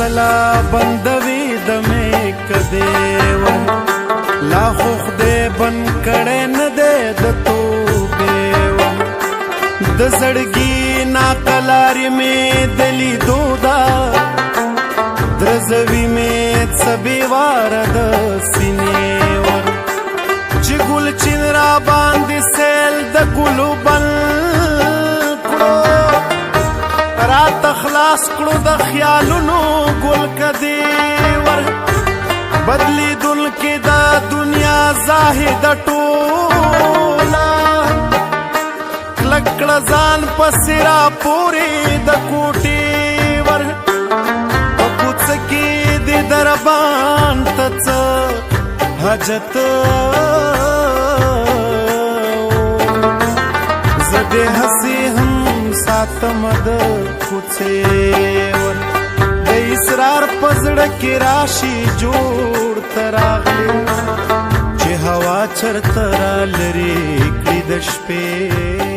کلا بندوي د مې کدے ور لا خو خدای بن کړه نه دې د توبې ور د زړګي نا کلاري مې دلی دودا درزوي مې سبي وار د سینې ور چې ګل چین را باندې سیل د ګلو بل رات خلاص کړو د خیالونو ګل کدی ور بدلی دل کې دا دنیا زاهد ټولا لکړه ځان پسرا پوری د کوټي ور پوڅ کې د دربان تڅ حاجت زده هسي هم ساتم د کوڅې ور د اسرار پزړه کې راشي جوړ تراغلي چې هوا چرته را لري کړي د شپې